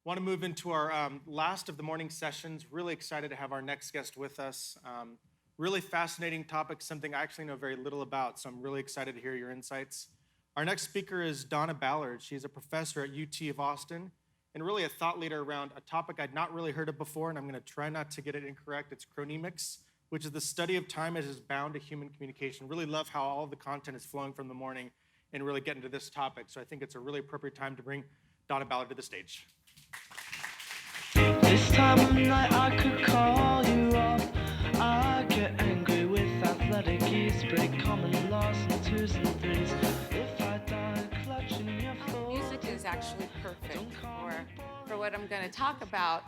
Want to move into our last of the morning sessions. Really excited to have our next guest with us. Really fascinating topic, something I actually know very little about, so I'm really excited to hear your insights. Our next speaker is Dawna Ballard. She's a professor at UT of Austin and really a thought leader around a topic I'd not really heard of before, and I'm going to try not to get it incorrect. It's chronemics, which is the study of time as is bound to human communication. Really love how all of the content is flowing from the morning and really get into this topic. So I think it's a really appropriate time to bring Dawna Ballard to the stage. This time of night I could call you up. I get angry with athletic ease, break common laws and twos and threes. If I die clutching your phone. Music is actually perfect for what I'm going to talk about.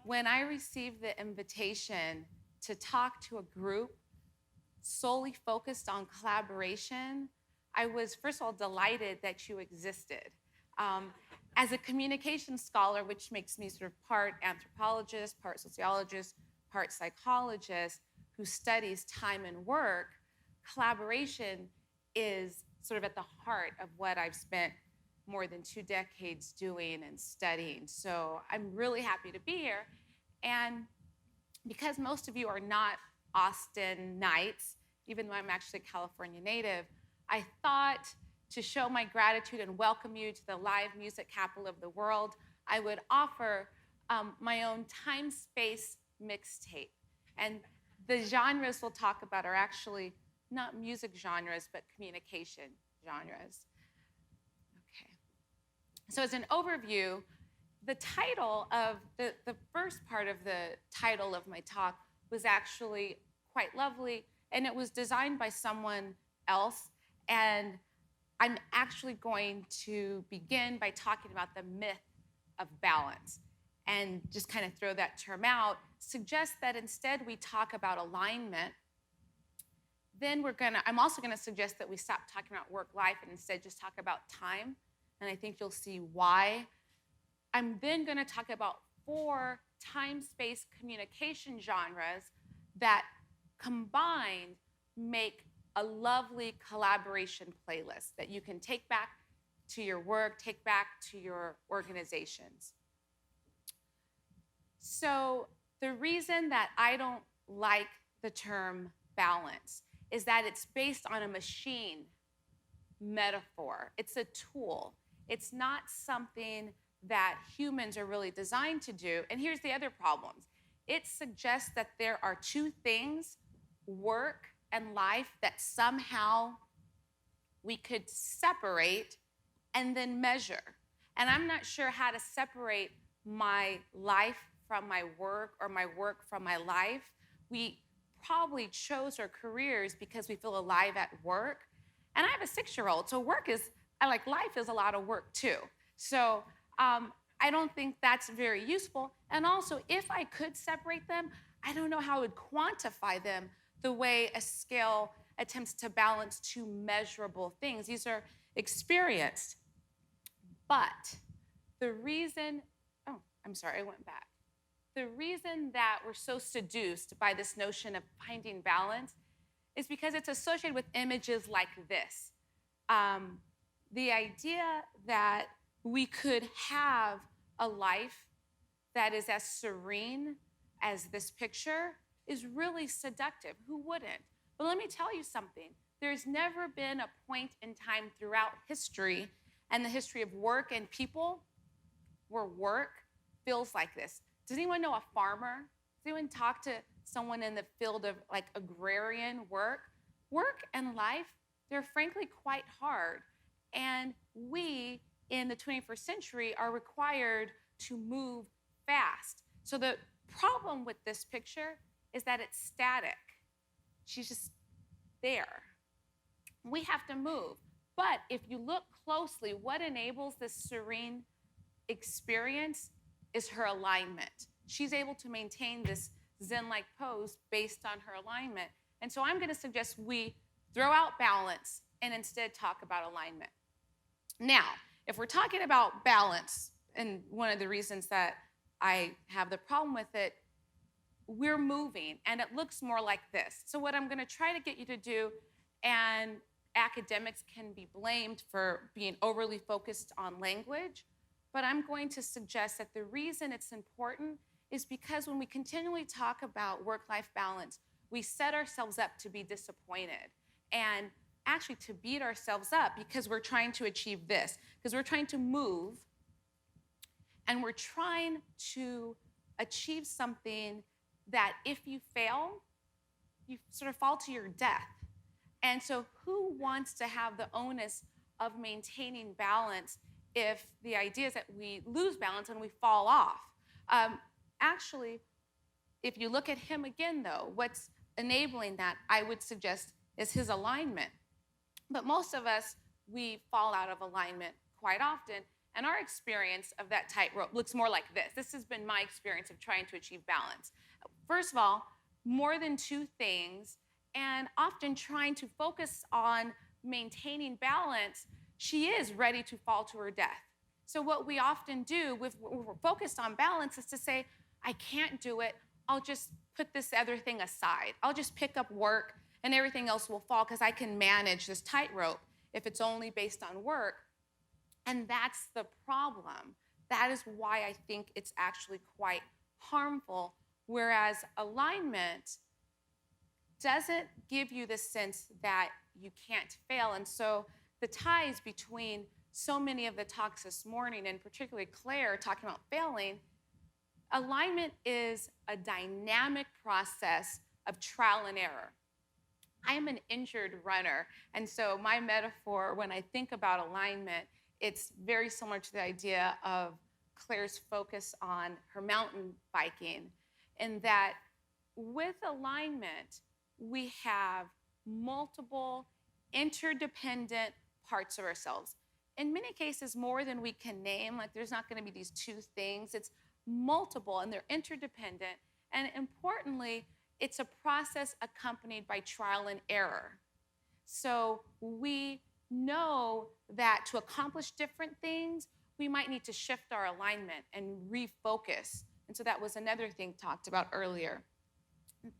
When I received the invitation to talk to a group solely focused on collaboration, I was, first of all, delighted that you existed. As a communication scholar, which makes me sort of part anthropologist, part sociologist, part psychologist, who studies time and work, collaboration is sort of at the heart of what I've spent more than 2 decades doing and studying. So I'm really happy to be here. And because most of you are not Austinites, even though I'm actually a California native, I thought to show my gratitude and welcome you to the live music capital of the world, I would offer my own time-space mixtape. And the genres we'll talk about are actually not music genres, but communication genres. Okay. So as an overview, the title of the first part of the title of my talk was actually quite lovely, and it was designed by someone else. And I'm actually going to begin by talking about the myth of balance and just kind of throw that term out, suggest that instead we talk about alignment. Then I'm also gonna suggest that we stop talking about work-life and instead just talk about time, and I think you'll see why. I'm then gonna talk about 4 time-space communication genres that combined make a lovely collaboration playlist that you can take back to your work, take back to your organizations. So the reason that I don't like the term balance is that it's based on a machine metaphor. It's a tool. It's not something that humans are really designed to do. And here's the other problems. It suggests that there are 2 things, work and life, that somehow we could separate and then measure. And I'm not sure how to separate my life from my work or my work from my life. We probably chose our careers because we feel alive at work. And I have a 6-year-old, so life is a lot of work too. So I don't think that's very useful. And also, if I could separate them, I don't know how I would quantify them the way a scale attempts to balance 2 measurable things. These are experienced. But the reason that we're so seduced by this notion of finding balance is because it's associated with images like this. The idea that we could have a life that is as serene as this picture is really seductive. Who wouldn't? But let me tell you something. There's never been a point in time throughout history and the history of work and people where work feels like this. Does anyone know a farmer? Does anyone talk to someone in the field of agrarian work? Work and life, they're frankly quite hard. And we in the 21st century are required to move fast. So the problem with this picture is that it's static. She's just there. We have to move. But if you look closely, what enables this serene experience is her alignment. She's able to maintain this Zen-like pose based on her alignment. And so I'm going to suggest we throw out balance and instead talk about alignment. Now, if we're talking about balance, and one of the reasons that I have the problem with it, we're moving, and it looks more like this. So what I'm going to try to get you to do, and academics can be blamed for being overly focused on language, but I'm going to suggest that the reason it's important is because when we continually talk about work-life balance, we set ourselves up to be disappointed and actually to beat ourselves up because we're trying to achieve this, because we're trying to move and we're trying to achieve something that if you fail, you sort of fall to your death. And so who wants to have the onus of maintaining balance if the idea is that we lose balance and we fall off? Actually, if you look at him again, though, what's enabling that, I would suggest, is his alignment. But most of us, we fall out of alignment quite often, and our experience of that tightrope looks more like this. This has been my experience of trying to achieve balance. First of all, more than two things, and often trying to focus on maintaining balance, she is ready to fall to her death. So what we often do when we're focused on balance is to say, I can't do it, I'll just put this other thing aside. I'll just pick up work and everything else will fall because I can manage this tightrope if it's only based on work. And that's the problem. That is why I think it's actually quite harmful, whereas alignment doesn't give you the sense that you can't fail. And so the ties between so many of the talks this morning, and particularly Claire talking about failing, alignment is a dynamic process of trial and error. I am an injured runner, and so my metaphor when I think about alignment, it's very similar to the idea of Claire's focus on her mountain biking, in that with alignment, we have multiple interdependent parts of ourselves. In many cases, more than we can name, like there's not gonna be these two things, it's multiple and they're interdependent. And importantly, it's a process accompanied by trial and error. So we know that to accomplish different things, we might need to shift our alignment and refocus. And so that was another thing talked about earlier.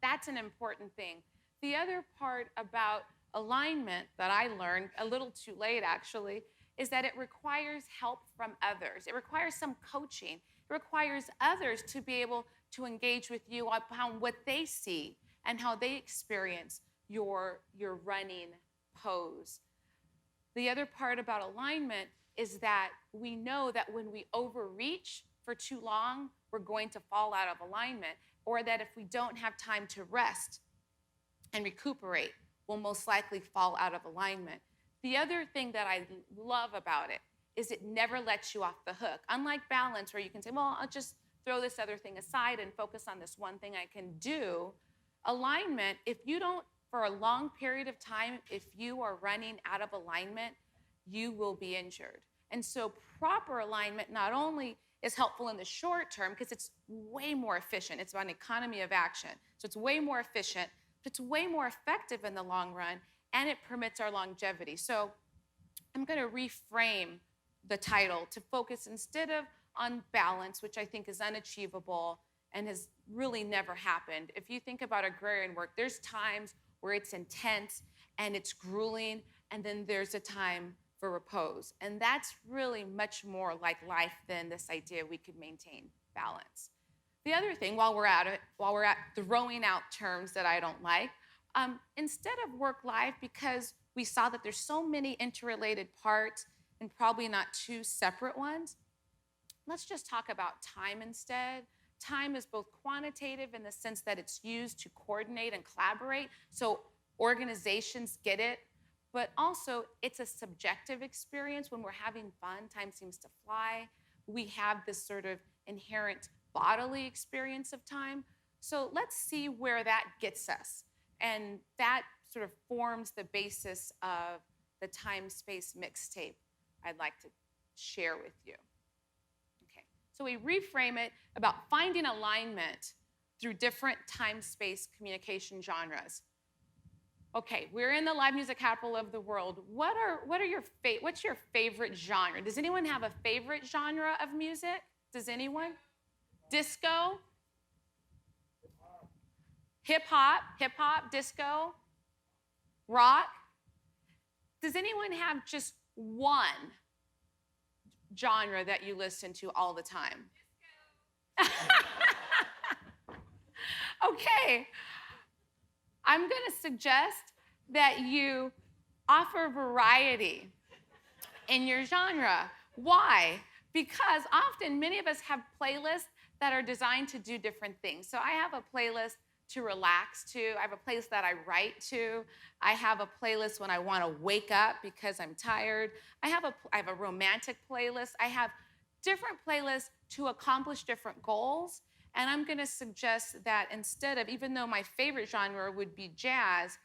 That's an important thing. The other part about alignment that I learned a little too late actually is that it requires help from others. It requires some coaching. It requires others to be able to engage with you upon what they see and how they experience your running pose. The other part about alignment is that we know that when we overreach for too long, we're going to fall out of alignment, or that if we don't have time to rest and recuperate, we'll most likely fall out of alignment. The other thing that I love about it is it never lets you off the hook. Unlike balance, where you can say, well, I'll just throw this other thing aside and focus on this one thing I can do. Alignment, if you don't, for a long period of time, if you are running out of alignment, you will be injured. And so proper alignment not only is helpful in the short term, because it's way more efficient. It's about an economy of action. So it's way more efficient, but it's way more effective in the long run, and it permits our longevity. So I'm going to reframe the title to focus instead of on balance, which I think is unachievable and has really never happened. If you think about agrarian work, there's times where it's intense and it's grueling, and then there's a time for repose. And that's really much more like life than this idea we could maintain balance. The other thing, while we're at throwing out terms that I don't like, instead of work-life, because we saw that there's so many interrelated parts and probably not two separate ones, let's just talk about time instead. Time is both quantitative in the sense that it's used to coordinate and collaborate, so organizations get it, but also it's a subjective experience. When we're having fun, time seems to fly. We have this sort of inherent bodily experience of time. So let's see where that gets us. And that sort of forms the basis of the time-space mixtape I'd like to share with you. Okay, so we reframe it about finding alignment through different time-space communication genres. Okay, we're in the live music capital of the world. What's your favorite genre? Does anyone have a favorite genre of music? Does anyone? Disco? Hip hop, disco, rock. Does anyone have just one genre that you listen to all the time? Okay. I'm going to suggest that you offer variety in your genre. Why? Because often many of us have playlists that are designed to do different things. So I have a playlist to relax to. I have a playlist that I write to. I have a playlist when I want to wake up because I'm tired. I have a romantic playlist. I have different playlists to accomplish different goals. And I'm going to suggest that instead of, even though my favorite genre would be jazz,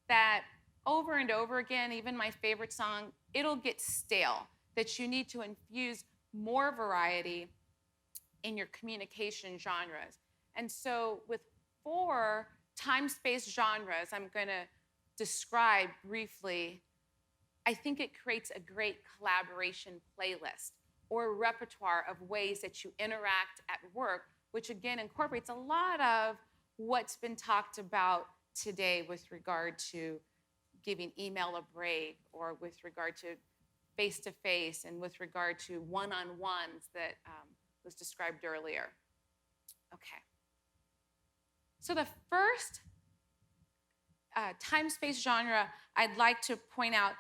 that over and over again, even my favorite song, it'll get stale, that you need to infuse more variety in your communication genres. And so with 4 time-space genres I'm going to describe briefly, I think it creates a great collaboration playlist or repertoire of ways that you interact at work, which again incorporates a lot of what's been talked about today with regard to giving email a break, or with regard to face-to-face, and with regard to one-on-ones that was described earlier. Okay. So the first time-space genre I'd like to point out,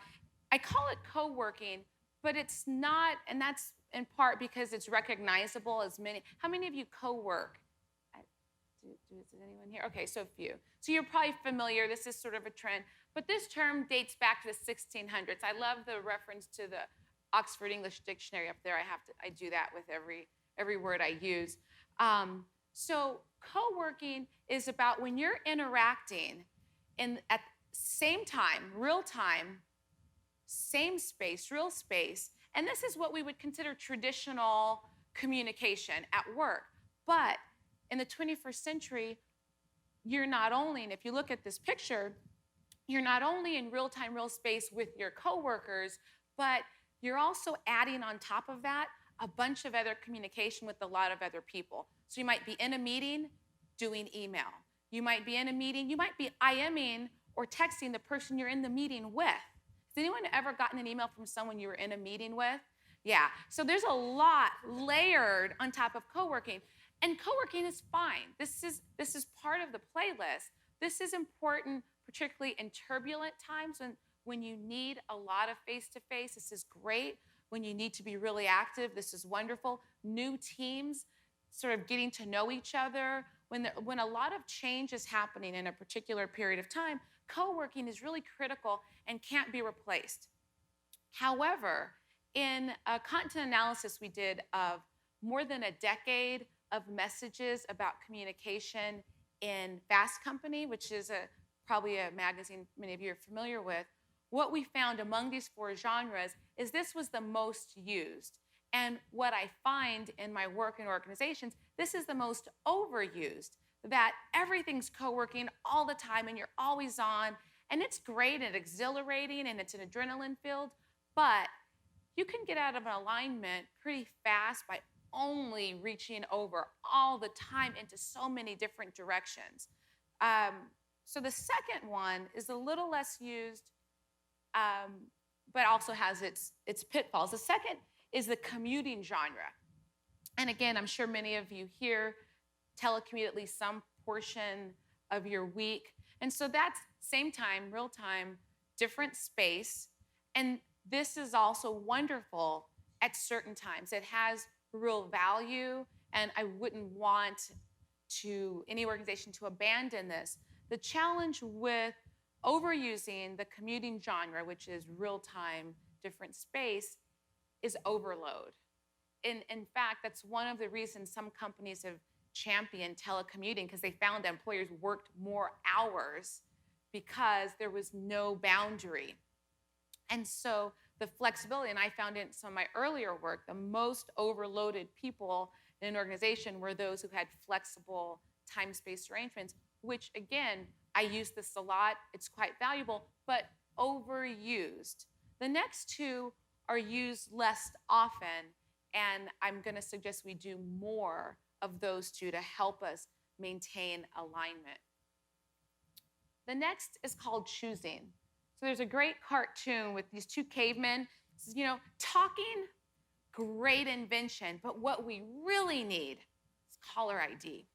I call it co-working, but it's not, and that's in part because it's recognizable as many. How many of you co-work? Is anyone here? Okay, so a few. So you're probably familiar. This is sort of a trend. But this term dates back to the 1600s. I love the reference to the Oxford English Dictionary up there. I do that with every word I use. So co-working is about when you're interacting at same time, real time, same space, real space. And this is what we would consider traditional communication at work. But in the 21st century, you're not only, and if you look at this picture, you're not only in real time, real space with your coworkers, but you're also adding on top of that a bunch of other communication with a lot of other people. So you might be in a meeting doing email. You might be in a meeting, you might be IMing or texting the person you're in the meeting with. Has anyone ever gotten an email from someone you were in a meeting with? Yeah, so there's a lot layered on top of co-working. And co-working is fine. This is part of the playlist. This is important, particularly in turbulent times when you need a lot of face-to-face. This is great. When you need to be really active, this is wonderful. New teams sort of getting to know each other. When a lot of change is happening in a particular period of time, co-working is really critical and can't be replaced. However, in a content analysis we did of more than a decade of messages about communication in Fast Company, which is probably a magazine many of you are familiar with, what we found among these 4 genres is this was the most used. And what I find in my work in organizations, this is the most overused, that everything's co-working all the time and you're always on, and it's great and exhilarating and it's an adrenaline filled, but you can get out of an alignment pretty fast by only reaching over all the time into so many different directions. So the second one is a little less used, but also has its pitfalls. The second is the commuting genre. And again, I'm sure many of you here telecommute at least some portion of your week. And so that's same time, real time, different space. And this is also wonderful at certain times. It has real value, and I wouldn't want any organization to abandon this. The challenge with overusing the commuting genre, which is real-time, different space, is overload. In fact, that's one of the reasons some companies have championed telecommuting, because they found that employers worked more hours because there was no boundary. And so the flexibility, and I found in some of my earlier work, the most overloaded people in an organization were those who had flexible time-space arrangements, which again, I use this a lot, it's quite valuable, but overused. The next 2 are used less often, and I'm gonna suggest we do more of those 2 to help us maintain alignment. The next is called choosing. So there's a great cartoon with these 2 cavemen. Talking great invention, but what we really need is caller ID.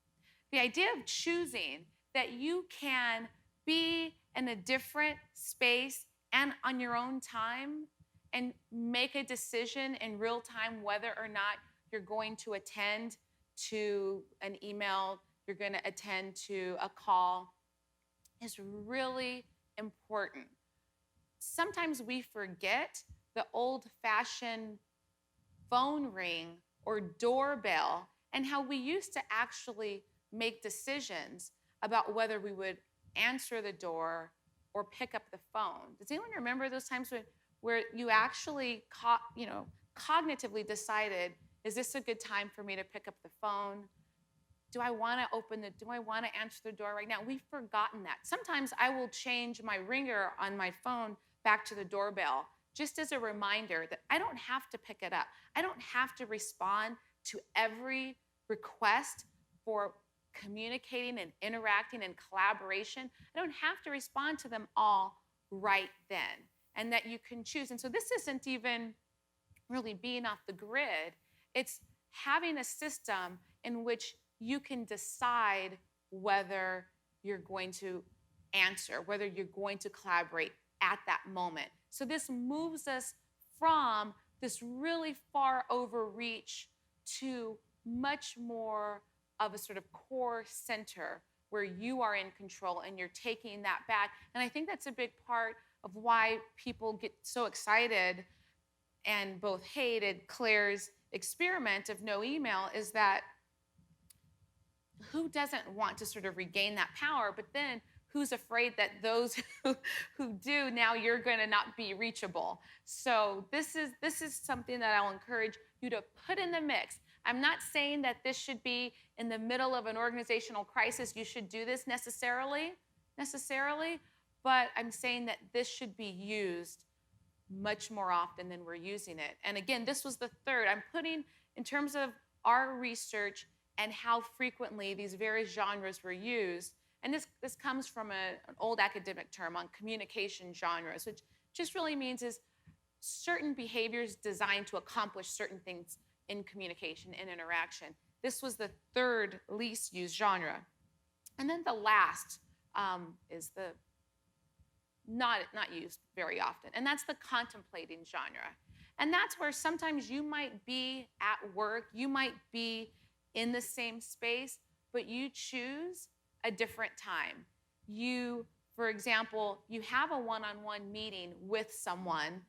The idea of choosing that you can be in a different space and on your own time and make a decision in real time whether or not you're going to attend to an email, you're going to attend to a call, is really important. Sometimes we forget the old-fashioned phone ring or doorbell and how we used to actually make decisions about whether we would answer the door or pick up the phone. Does anyone remember those times where you actually cognitively decided, is this a good time for me to pick up the phone? Do I want to answer the door right now? We've forgotten that. Sometimes I will change my ringer on my phone back to the doorbell just as a reminder that I don't have to pick it up. I don't have to respond to every request for communicating and interacting and collaboration. I don't have to respond to them all right then, and that you can choose. And so this isn't even really being off the grid. It's having a system in which you can decide whether you're going to answer, whether you're going to collaborate at that moment. So this moves us from this really far overreach to much more of a sort of core center where you are in control and you're taking that back. And I think that's a big part of why people get so excited and both hated Claire's experiment of no email, is that who doesn't want to sort of regain that power, but then who's afraid that those who do, now you're going to not be reachable. So this is something that I'll encourage you to put in the mix. I'm not saying that this should be in the middle of an organizational crisis. You should do this necessarily, but I'm saying that this should be used much more often than we're using it. And again, this was the third. I'm putting, in terms of our research and how frequently these various genres were used, and this comes from an old academic term on communication genres, which just really means is certain behaviors designed to accomplish certain things in communication and interaction. This was the third least used genre. And then the last is the not used very often, and that's the contemplating genre. And that's where sometimes you might be at work, you might be in the same space, but you choose a different time. You, for example, you have a one-on-one meeting with someone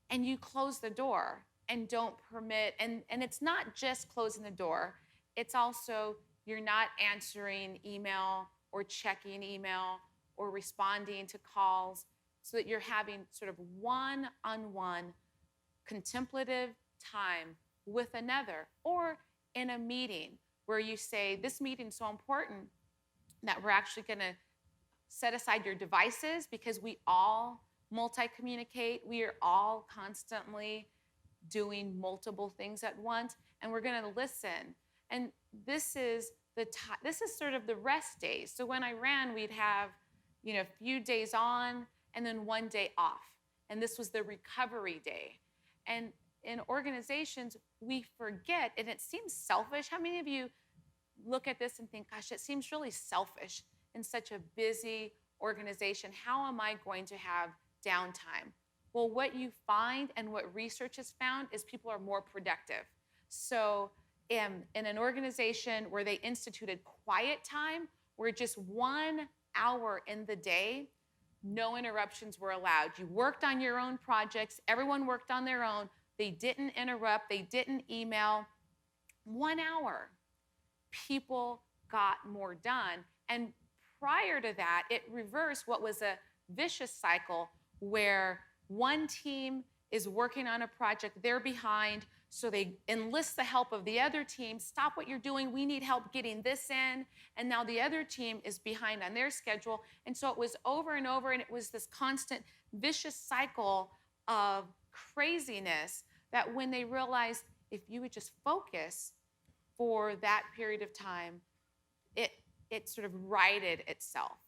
and you close the door and don't permit, and it's not just closing the door, it's also you're not answering email or checking email or responding to calls, so that you're having sort of one-on-one contemplative time with another, or in a meeting where you say, this meeting's so important that we're actually going to set aside your devices, because we all multi-communicate. We are all constantly doing multiple things at once, and we're going to listen. And this is sort of the rest days. So when I ran, we'd have a few days on and then one day off. And this was the recovery day. And in organizations, we forget, and it seems selfish. How many of you look at this and think, gosh, it seems really selfish in such a busy organization? How am I going to have downtime? Well, what you find and what research has found is people are more productive. So in an organization where they instituted quiet time, where just 1 hour in the day, no interruptions were allowed. You worked on your own projects. Everyone worked on their own. They didn't interrupt. They didn't email. 1 hour, people got more done. And prior to that, it reversed what was a vicious cycle where one team is working on a project, they're behind, so they enlist the help of the other team. Stop what you're doing, we need help getting this in. And now the other team is behind on their schedule. And so it was over and over, and it was this constant vicious cycle of craziness that when they realized if you would just focus for that period of time, it sort of righted itself.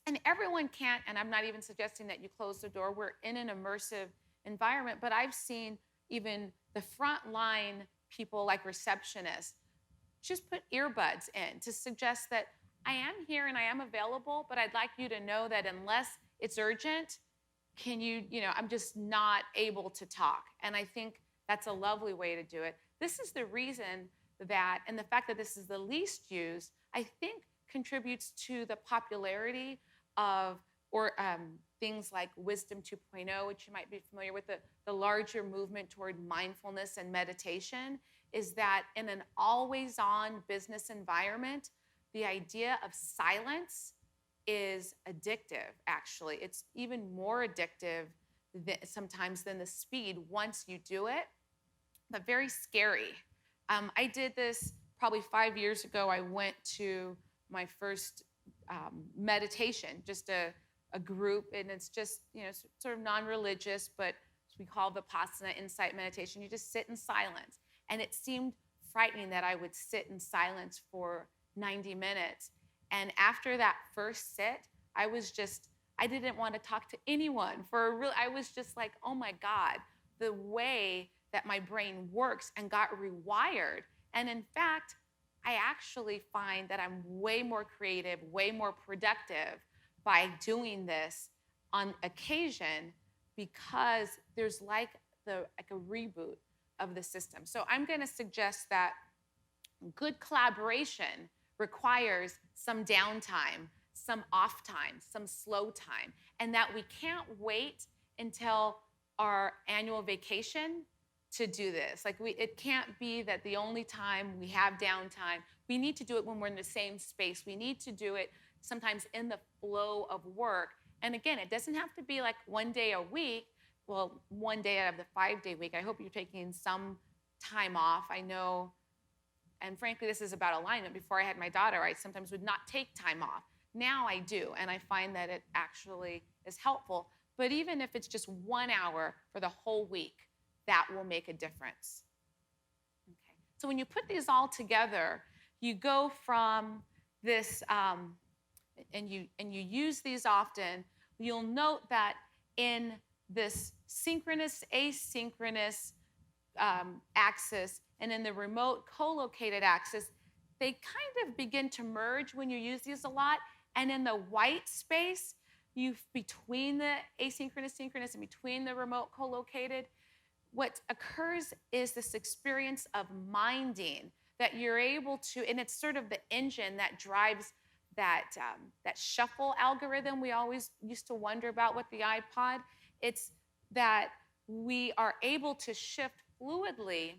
And everyone can't, and I'm not even suggesting that you close the door. We're in an immersive environment, but I've seen even the frontline people like receptionists, just put earbuds in to suggest that I am here and I am available, but I'd like you to know that unless it's urgent, I'm just not able to talk. And I think that's a lovely way to do it. This is the reason that, and the fact that this is the least used, I think contributes to the popularity of things like Wisdom 2.0, which you might be familiar with, the larger movement toward mindfulness and meditation, is that in an always-on business environment, the idea of silence is addictive, actually. It's even more addictive sometimes than the speed once you do it, but very scary. I did this probably 5 years ago. I went to my first meditation, just a group, and it's just, sort of non-religious, but we call Vipassana insight meditation. You just sit in silence. And it seemed frightening that I would sit in silence for 90 minutes. And after that first sit, I didn't want to talk to anyone I was just like, oh my God, the way that my brain works, and got rewired. And in fact, I actually find that I'm way more creative, way more productive by doing this on occasion, because there's like a reboot of the system. So I'm going to suggest that good collaboration requires some downtime, some off time, some slow time, and that we can't wait until our annual vacation to do this. It can't be that the only time we have downtime. We need to do it when we're in the same space. We need to do it sometimes in the flow of work. And again, it doesn't have to be like one day a week. Well, one day out of the 5-day week. I hope you're taking some time off. I know, and frankly, this is about alignment. Before I had my daughter, I sometimes would not take time off. Now I do, and I find that it actually is helpful. But even if it's just 1 hour for the whole week, that will make a difference. Okay. So when you put these all together, you go from this, and you use these often, you'll note that in this synchronous, asynchronous axis, and in the remote co-located axis, they kind of begin to merge when you use these a lot. And in the white space, between the asynchronous, synchronous, and between the remote co-located, what occurs is this experience of minding, that you're able to, and it's sort of the engine that drives that shuffle algorithm we always used to wonder about with the iPod. It's that we are able to shift fluidly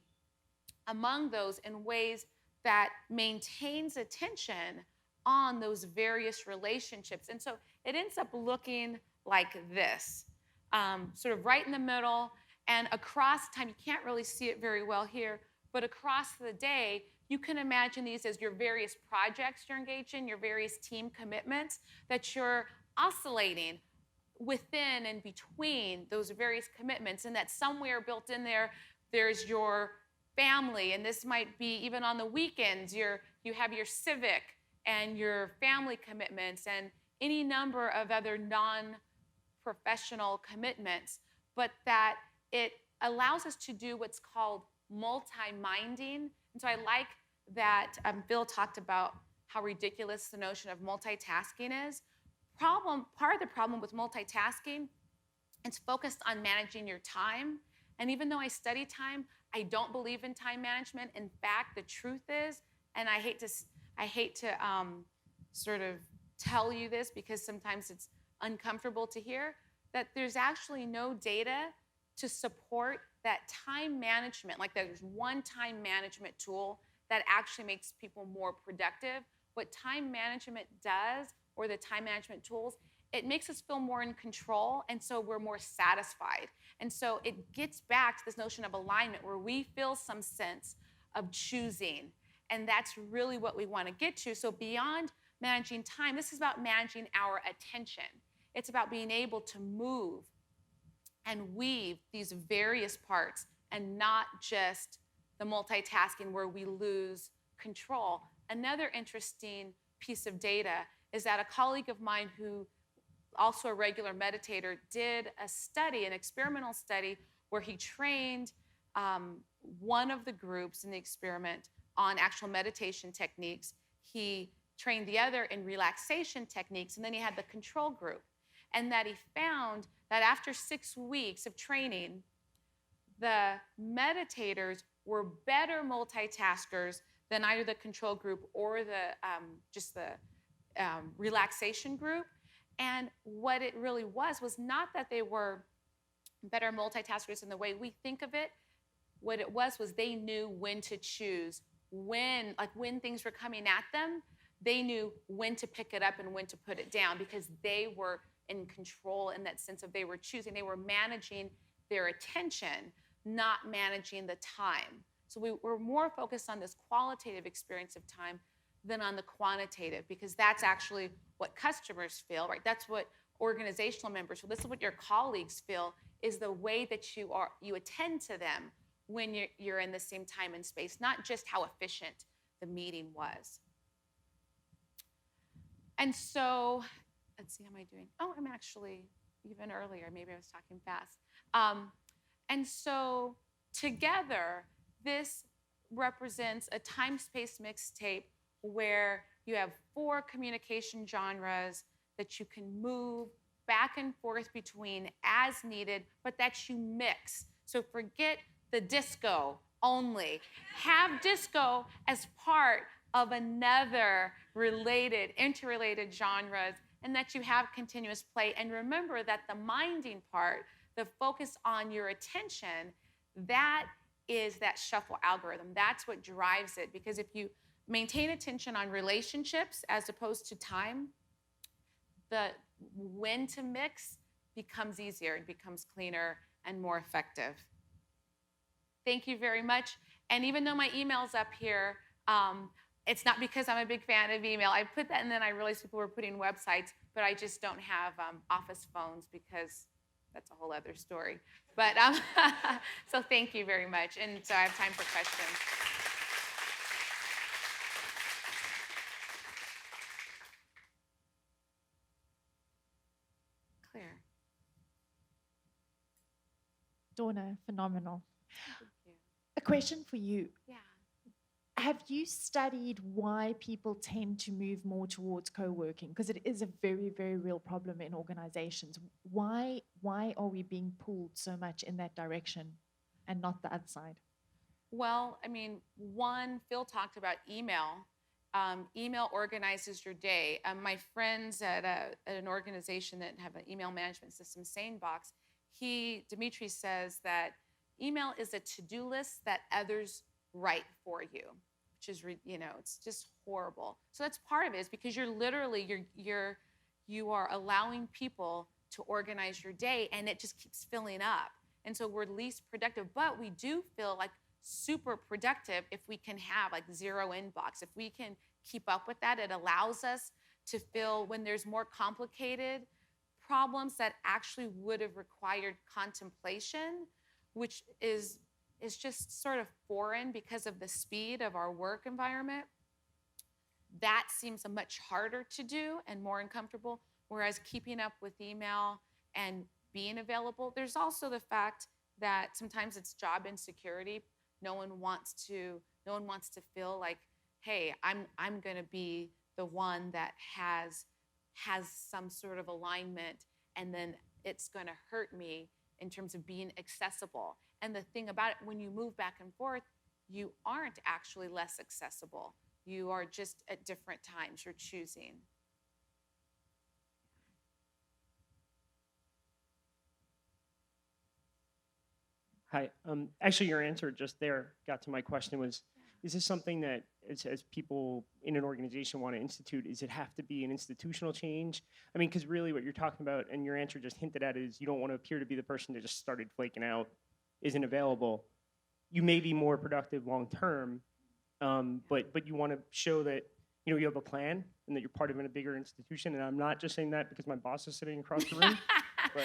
among those in ways that maintains attention on those various relationships. And so it ends up looking like this, sort of right in the middle, and across time. You can't really see it very well here, but across the day, you can imagine these as your various projects you're engaged in, your various team commitments that you're oscillating within and between those various commitments, and that somewhere built in there, there's your family, and this might be even on the weekends, you have your civic and your family commitments and any number of other non-professional commitments, but that it allows us to do what's called multi-minding. And so I like that Bill talked about how ridiculous the notion of multitasking is. Part of the problem with multitasking, it's focused on managing your time. And even though I study time, I don't believe in time management. In fact, the truth is, and I hate to sort of tell you this because sometimes it's uncomfortable to hear, that there's actually no data to support that time management, like there's one time management tool that actually makes people more productive. What time management does, or the time management tools, it makes us feel more in control, and so we're more satisfied. And so it gets back to this notion of alignment where we feel some sense of choosing, and that's really what we want to get to. So beyond managing time, this is about managing our attention. It's about being able to move and weave these various parts and not just the multitasking where we lose control. Another interesting piece of data is that a colleague of mine who also a regular meditator did a study, an experimental study, where he trained one of the groups in the experiment on actual meditation techniques. He trained the other in relaxation techniques, and then he had the control group. And that he found that after 6 weeks of training, the meditators were better multitaskers than either the control group or the relaxation group. And what it really was not that they were better multitaskers in the way we think of it. What it was they knew when to choose, when things were coming at them, they knew when to pick it up and when to put it down, because they were in control in that sense of they were choosing, they were managing their attention, not managing the time. So we were more focused on this qualitative experience of time than on the quantitative, because that's actually what customers feel, right? That's what organizational members feel. This is what your colleagues feel, is the way that you attend to them when you're in the same time and space, not just how efficient the meeting was. And so, let's see, how am I doing? Oh, I'm actually even earlier. Maybe I was talking fast. And so together, this represents a time-space mixtape where you have 4 communication genres that you can move back and forth between as needed, but that you mix. So forget the disco only. Have disco as part of another interrelated genres, and that you have continuous play. And remember that the minding part, the focus on your attention, that is that shuffle algorithm. That's what drives it, because if you maintain attention on relationships as opposed to time, the when to mix becomes easier, it becomes cleaner and more effective. Thank you very much. And even though my email's up here, it's not because I'm a big fan of email. I put that, and then I realized people were putting websites, but I just don't have office phones, because that's a whole other story. But so thank you very much. And so I have time for questions. Claire. Dawna, phenomenal. Thank you. A question for you. Yeah. Have you studied why people tend to move more towards co-working? Because it is a very, very real problem in organizations. Why are we being pulled so much in that direction and not the other side? Well, I mean, one, Phil talked about email. Email organizes your day. My friends at an organization that have an email management system, SaneBox, Dimitri says that email is a to-do list that others write for you, which is, it's just horrible. So that's part of it, is because you are allowing people to organize your day, and it just keeps filling up. And so we're least productive, but we do feel like super productive if we can have like 0 inbox. If we can keep up with that, it allows us to feel, when there's more complicated problems that actually would have required contemplation, which is just sort of foreign because of the speed of our work environment. That seems much harder to do and more uncomfortable, whereas keeping up with email and being available. There's also the fact that sometimes it's job insecurity. No one wants to feel like, hey, I'm going to be the one that has some sort of alignment, and then it's going to hurt me in terms of being accessible. And the thing about it, when you move back and forth, you aren't actually less accessible. You are just at different times, you're choosing. Hi. Actually, your answer just there got to my question was, is this something that, as people in an organization want to institute, does it have to be an institutional change? I mean, because really what you're talking about, and your answer just hinted at, is you don't want to appear to be the person that just started flaking out, isn't available. You may be more productive long term, but you want to show that you have a plan and that you're part of a bigger institution. And I'm not just saying that because my boss is sitting across the room. But.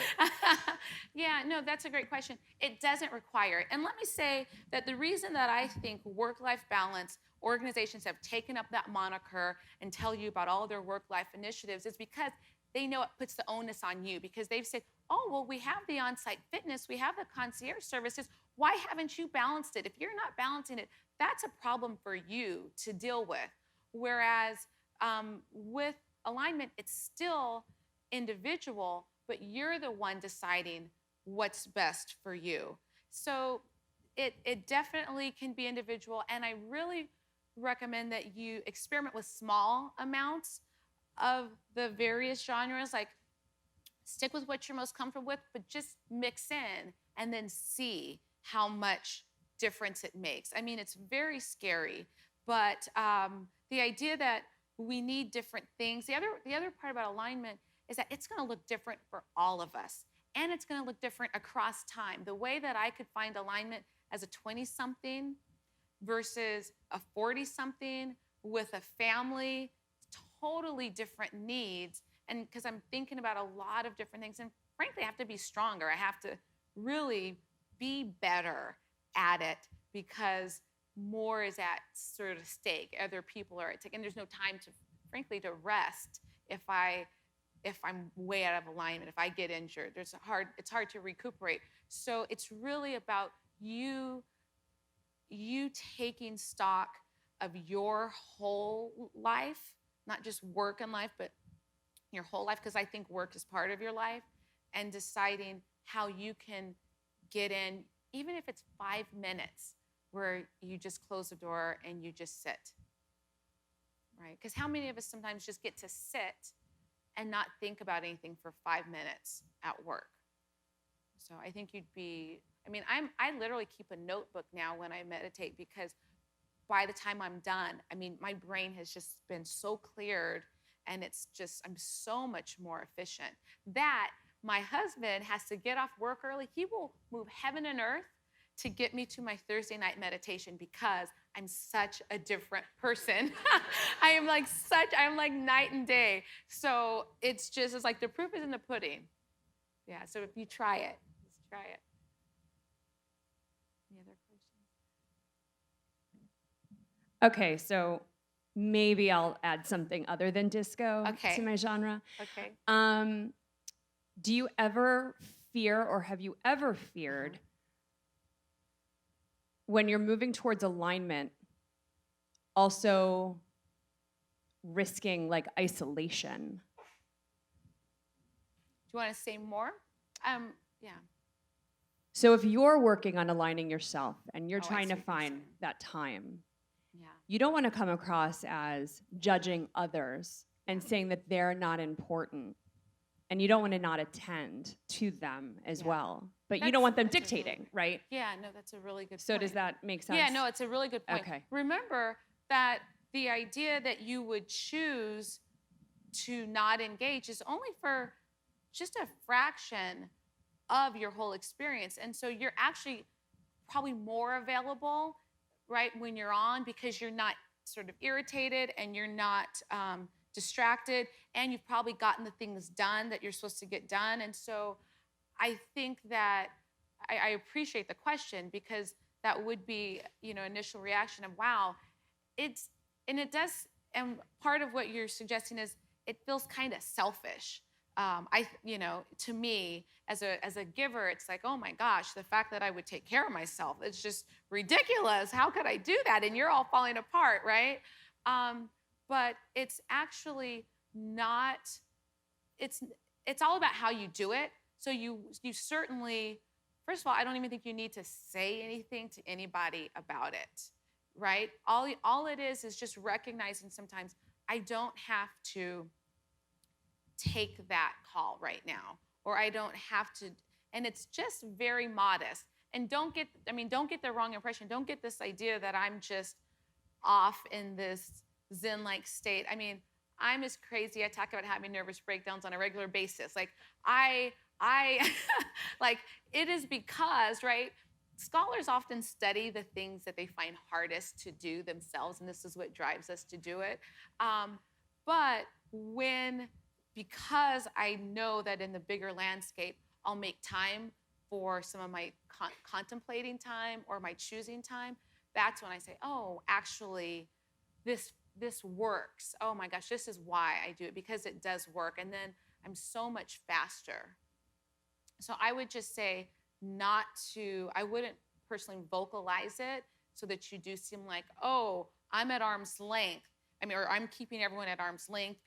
Yeah, no, that's a great question. It doesn't require it. And let me say that the reason that I think work-life balance organizations have taken up that moniker and tell you about all their work-life initiatives is because they know it puts the onus on you, because they've said, oh, well, we have the on-site fitness, we have the concierge services, why haven't you balanced it? If you're not balancing it, that's a problem for you to deal with. Whereas with alignment, it's still individual, but you're the one deciding what's best for you. So it definitely can be individual, and I really recommend that you experiment with small amounts of the various genres. Like, stick with what you're most comfortable with, but just mix in and then see how much difference it makes. I mean, it's very scary, but the idea that we need different things. The other part about alignment is that it's going to look different for all of us, and it's going to look different across time. The way that I could find alignment as a 20-something versus a 40-something with a family, totally different needs. And because I'm thinking about a lot of different things, and frankly, I have to be stronger. I have to really be better at it because more is at sort of stake. Other people are at stake, and there's no time to, frankly, to rest if I'm way out of alignment. If I get injured, it's hard to recuperate. So it's really about you taking stock of your whole life, not just work and life, but your whole life, because I think work is part of your life, and deciding how you can get in, even if it's 5 minutes, where you just close the door and you just sit, right? Because how many of us sometimes just get to sit and not think about anything for 5 minutes at work? So I think I literally keep a notebook now when I meditate, because by the time I'm done, my brain has just been so cleared, and I'm so much more efficient. That my husband has to get off work early. He will move heaven and earth to get me to my Thursday night meditation, because I'm such a different person. I'm like night and day. So it's like the proof is in the pudding. Yeah, so if you try it, just try it. Any other questions? Okay, so maybe I'll add something other than disco Okay. to my genre. Okay. Do you ever fear, or have you ever feared, when you're moving towards alignment, also risking like isolation? Do you want to say more? Yeah. So if you're working on aligning yourself and you're Oh, I trying see to what you're find saying. that time, Yeah. you don't want to come across as judging others and saying that they're not important. And you don't want to not attend to them as Yeah. well. But you don't want them That's a really dictating, good- right? Yeah, no, that's a really good So point. does that make sense? Yeah, no, it's a really good point. Okay. Remember that the idea that you would choose to not engage is only for just a fraction of your whole experience. And so you're actually probably more available, right, when you're on, because you're not sort of irritated and you're not distracted, and you've probably gotten the things done that you're supposed to get done. And so I think that I appreciate the question, because that would be, initial reaction of, wow, and part of what you're suggesting is it feels kind of selfish. To me, as a giver, it's like, oh my gosh, the fact that I would take care of myself, it's just ridiculous. How could I do that? And you're all falling apart, right? But it's actually not. It's all about how you do it. So you certainly, first of all, I don't even think you need to say anything to anybody about it, right? All it is just recognizing sometimes I don't have to take that call right now, or I don't have to, and it's just very modest. And don't get the wrong impression. Don't get this idea that I'm just off in this Zen-like state. I'm as crazy. I talk about having nervous breakdowns on a regular basis. Like I like, it is because, right, scholars often study the things that they find hardest to do themselves, and this is what drives us to do it. But because I know that in the bigger landscape, I'll make time for some of my contemplating time or my choosing time, that's when I say, oh, actually, this works. Oh my gosh, this is why I do it, because it does work. And then I'm so much faster. So I would just say I wouldn't personally vocalize it so that you do seem like, oh, I'm at arm's length. I mean, or I'm keeping everyone at arm's length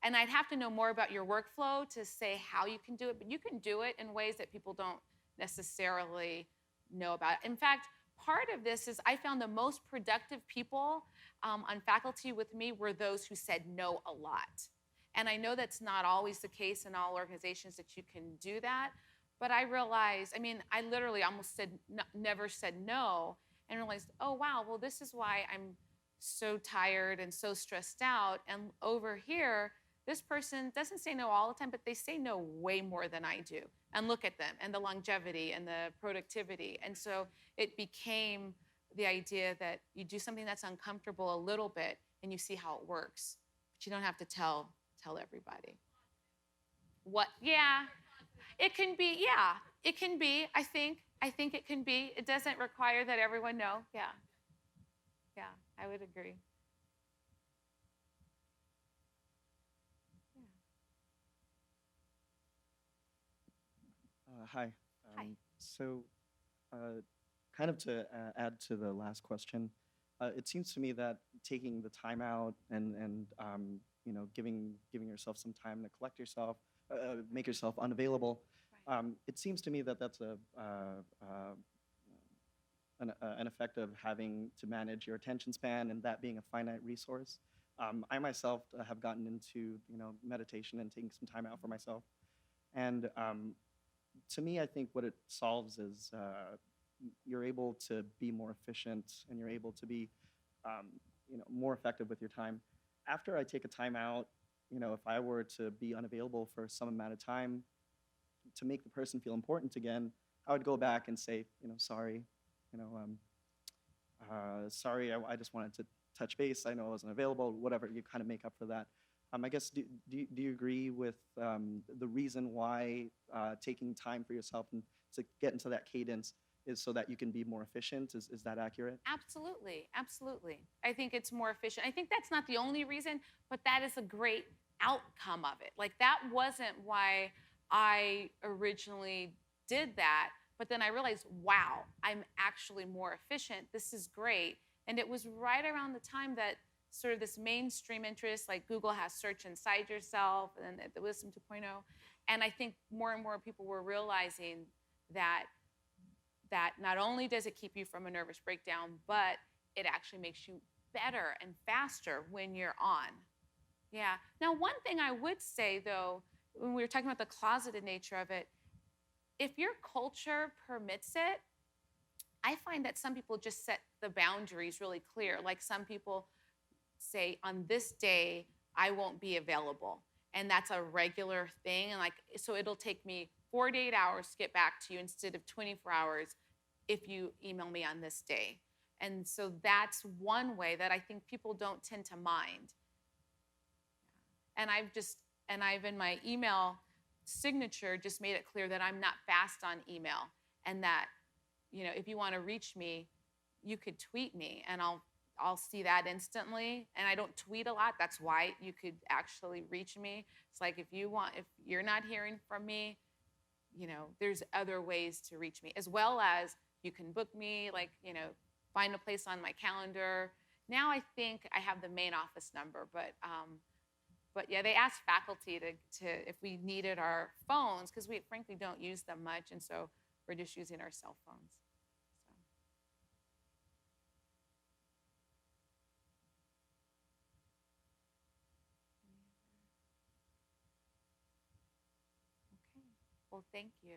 and I'd have to know more about your workflow to say how you can do it, but you can do it in ways that people don't necessarily know about. In fact, part of this is I found the most productive people on faculty with me were those who said no a lot. And I know that's not always the case in all organizations that you can do that, but I realized, I mean, I literally almost never said no, and realized, oh, wow, well, this is why I'm so tired and so stressed out. And over here, this person doesn't say no all the time, but they say no way more than I do. And look at them, and the longevity and the productivity. And so it became the idea that you do something that's uncomfortable a little bit, and you see how it works. But you don't have to tell everybody. What? Yeah, it can be. Yeah, it can be. I think it can be. It doesn't require that everyone know. Yeah, I would agree. Hi. Hi. So, kind of to add to the last question, it seems to me that taking the time out and giving yourself some time to collect yourself, make yourself unavailable, Right. it seems to me that that's an effect of having to manage your attention span and that being a finite resource. I myself have gotten into meditation and taking some time out for myself, and to me, I think what it solves is you're able to be more efficient and you're able to be more effective with your time. After I take a time out, if I were to be unavailable for some amount of time to make the person feel important again, I would go back and say, sorry, sorry, I just wanted to touch base. I know I wasn't available, whatever, you kind of make up for that. I guess, do you agree with the reason why taking time for yourself and to get into that cadence is so that you can be more efficient? Is that accurate? Absolutely, absolutely. I think it's more efficient. I think that's not the only reason, but that is a great outcome of it. Like, that wasn't why I originally did that, but then I realized, wow, I'm actually more efficient. This is great. And it was right around the time that sort of this mainstream interest, like Google has search inside yourself and the Wisdom 2.0. And I think more and more people were realizing that not only does it keep you from a nervous breakdown, but it actually makes you better and faster when you're on. Yeah. Now, one thing I would say, though, when we were talking about the closeted nature of it, if your culture permits it, I find that some people just set the boundaries really clear. Like, some people say, on this day, I won't be available. And that's a regular thing. And so it'll take me 48 hours to get back to you instead of 24 hours if you email me on this day. And so that's one way that I think people don't tend to mind. And I've in my email signature just made it clear that I'm not fast on email, and that, if you want to reach me, you could tweet me and I'll see that instantly. And I don't tweet a lot. That's why you could actually reach me. It's like, if you're not hearing from me, there's other ways to reach me, as well as you can book me, find a place on my calendar. Now I think I have the main office number, but yeah, they asked faculty to if we needed our phones, because we frankly don't use them much, and so we're just using our cell phones. Okay. Well, thank you.